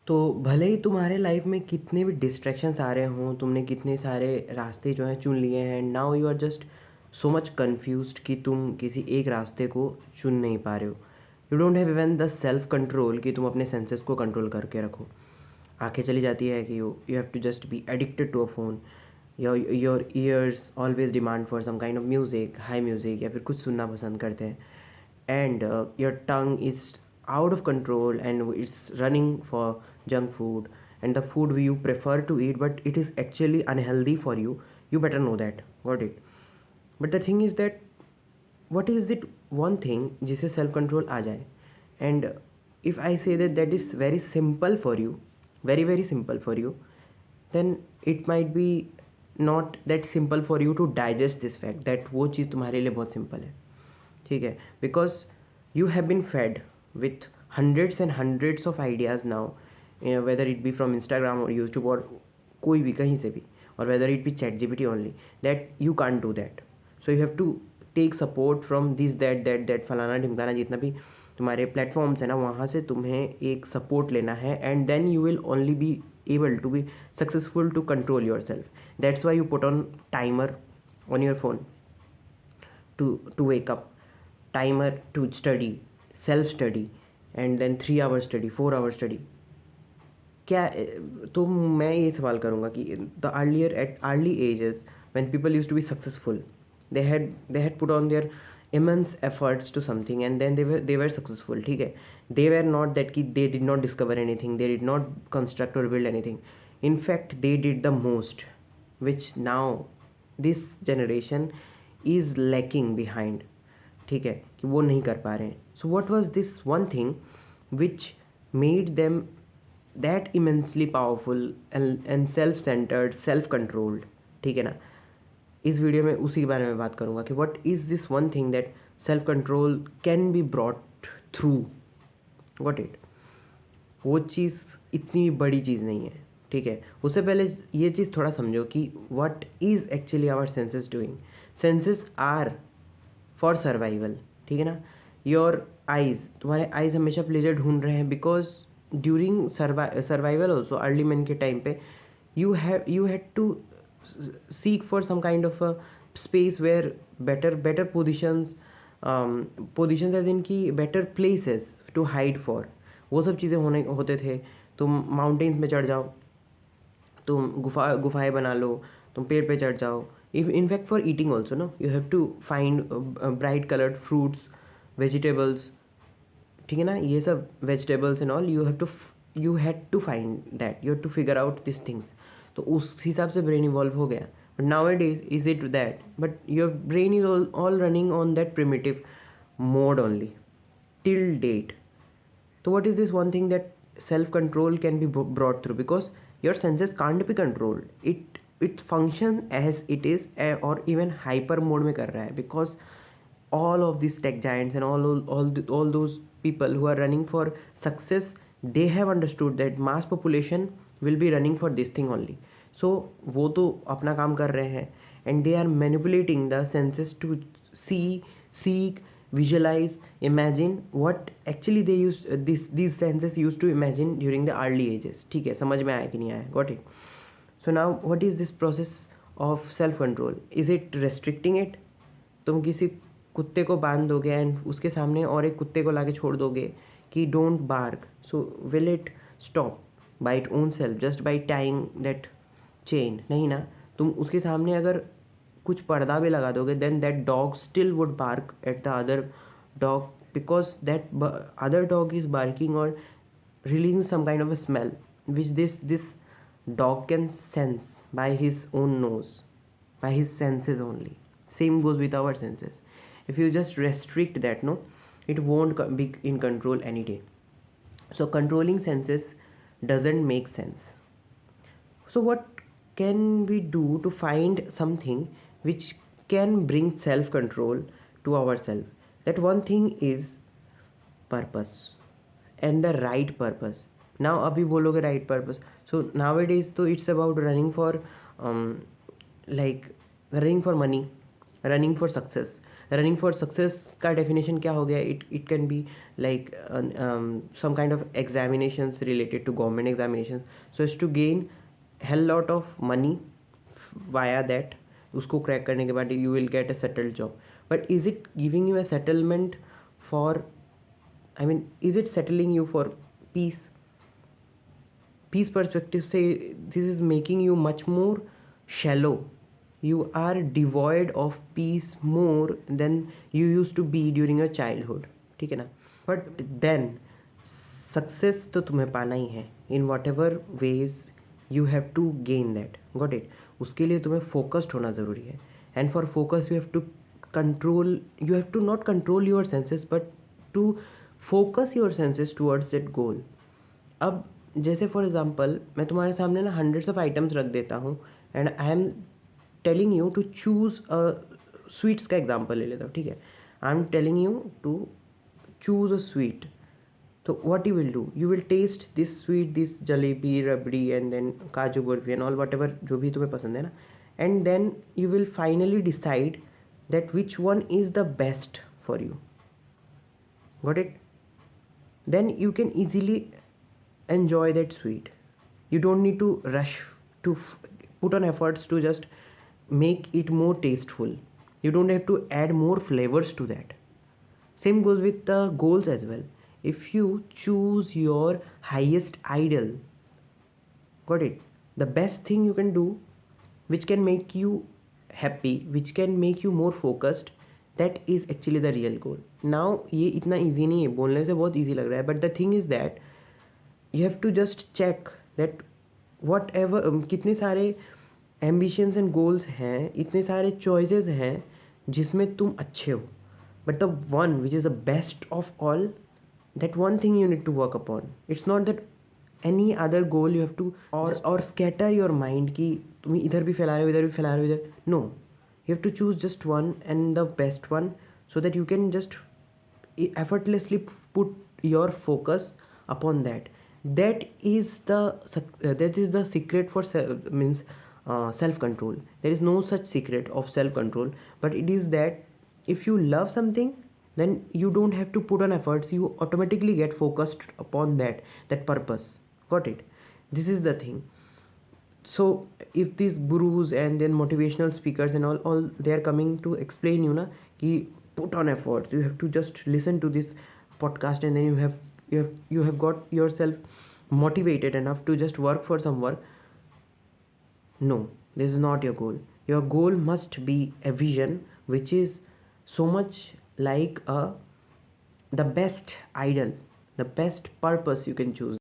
तो भले ही तुम्हारे लाइफ में कितने भी डिस्ट्रैक्शंस आ रहे हों, तुमने कितने सारे रास्ते जो हैं चुन लिए हैं, now you are just so much confused कि तुम किसी एक रास्ते को चुन नहीं पा रहे हो। You don't have even the self control कि तुम अपने सेंसेस को कंट्रोल करके रखो। आंखें चली जाती है कि you have to just be addicted to a phone. Your ears always demand for some kind of music, high music, या फिर कुछ सुनना पसंद करते हैं। And your tongue is out of control and it's running for junk food, and the food you prefer to eat but it is actually unhealthy for you. You better know that. Got it? But the thing is that what is it one thing जिसे self control आ जाए? And if I say that that is very simple for you, very very simple for you, then it might be not that simple for you to digest this fact that वो चीज़ तुम्हारे लिए बहुत simple है। ठीक है, because you have been fed with hundreds and hundreds of ideas now, whether it be from Instagram और YouTube और कोई भी कहीं से भी, और whether it be ChatGPT only, that you can't do that. So you have to take support from this that फलाना ढिमकाना जितना भी तुम्हारे प्लेटफॉर्म्स है ना, वहाँ से तुम्हें एक सपोर्ट लेना है, and then you will only be able to be successful to control yourself. That's why you put on timer on your phone to wake up, timer to study, self study, and then 3 hour study, 4 hour study. क्या तो मैं ये सवाल करूँगा कि the earlier at early ages when people used to be successful, they had put on their immense efforts to something and then they were successful. ठीक है, they were not that कि they did not discover anything, they did not construct or build anything. In fact they did the most, which now this generation is lacking behind. ठीक है, कि वो नहीं कर पा रहे हैं. So what was this one thing which made them that immensely powerful and self-centered, self-controlled? ठीक है ना, इस वीडियो में उसी के बारे में बात करूँगा कि what is this one thing that self-control can be brought through. Got it? वो चीज़ इतनी बड़ी चीज़ नहीं है. ठीक है, उससे पहले ये चीज़ थोड़ा समझो कि what is actually our senses doing. Senses are for survival. ठीक है ना, योर आइज़, तुम्हारे आइज़ हमेशा प्लेजर ढूंढ रहे हैं because during survival also early man के टाइम पे you had to seek for some kind of a space where better positions as in key better places to hide for. वो सब चीज़ें होते थे. तुम माउंटेन्स में चढ़ जाओ, तुम गुफाएं बना लो, तुम पेड़ पे चढ़ जाओ. If in fact for eating also, no, you have to find bright colored fruits, vegetables. ठीक है ना, ये सब vegetables and all you had to find that, you had to figure out these things. तो उस हिसाब से brain evolve हो गया. But nowadays is it that, but your brain is all running on that primitive mode only till date. So what is this one thing that self control can be brought through? Because your senses can't be controlled, it function as it is, or even hyper mode में कर रहा है, because all of these tech giants and all those people who are running for success, they have understood that mass population will be running for this thing only. So वो तो अपना काम कर रहे हैं, and they are manipulating the senses to see, seek, visualize, imagine what actually they used these senses used to imagine during the early ages. ठीक है, समझ में आया कि नहीं आया? Got it? So now what is this process of self control? Is it restricting it? तुम किसी कुत्ते को बांध दोगे एंड उसके सामने और एक कुत्ते को लाके छोड़ दोगे कि don't bark, so will it stop by it own self just by tying that chain? नहीं ना. तुम उसके सामने अगर कुछ पर्दा भी लगा दोगे then that dog still would bark at the other dog, because that other dog is barking और releasing some kind of a smell which this dog can sense by his own nose, by his senses only. Same goes with our senses. If you just restrict that, no, it won't be in control any day. So controlling senses doesn't make sense. So what can we do to find something which can bring self control to ourselves? That one thing is purpose, and the right purpose. Now अभी बोलोगे right purpose, so nowadays तो it's about running for like running for money, running for success, running for success का definition क्या हो गया? It can be like some kind of examinations related to government examinations, so as to gain hell lot of money via that. उसको crack करने के बाद you will get a settled job, but is it giving you a settlement for, I mean, is it settling you for peace? Peace perspective say this is making you much more shallow. You are devoid of peace more than you used to be during your childhood. ठीक है ना? But then success तो तुम्हें पाना ही है in whatever ways you have to gain that, got it. उसके लिए तुम्हें फोकस्ड होना ज़रूरी है. And for focus you have to control, you have to not control your senses but to focus your senses towards that goal. अब जैसे for example मैं तुम्हारे सामने ना हंड्रेड्स ऑफ आइटम्स रख देता हूँ and I am telling you to choose a sweets का एग्जांपल ले लेता हूँ, ठीक है. I am telling you to choose a sweet. So what you will do, you will taste this sweet, this jalebi, rabdi and then kaju barfi and all whatever जो भी तुम्हें पसंद है ना, and then you will finally decide that which one is the best for you. Got it? Then you can easily enjoy that sweet. You don't need to rush to put on efforts to just make it more tasteful. You don't have to add more flavors to that. Same goes with the goals as well. If you choose your highest ideal, got it, the best thing you can do which can make you happy, which can make you more focused, that is actually the real goal. Now ये इतना easy नहीं है, बोलने से बहुत easy लग रहा है, but the thing is that you have to just check that whatever कितने सारे ambitions and goals हैं, इतने सारे choices हैं जिसमें तुम अच्छे हो, but the one which is the best of all, that one thing you need to work upon. It's not that any other goal you have to or scatter your mind कि तुम इधर भी फैला रहे हो, इधर भी फैला रहे हो, इधर. No, you have to choose just one and the best one so that you can just effortlessly put your focus upon that. That is the secret for self control. There is no such secret of self control, but it is that if you love something, then you don't have to put on efforts, you automatically get focused upon that purpose. Got it? This is the thing. So if these gurus and then motivational speakers and all they are coming to explain you na ki put on efforts, you have to just listen to this podcast and then you have got yourself motivated enough to just work for some work. No, this is not your goal. Your goal must be a vision which is so much like the best ideal, the best purpose you can choose.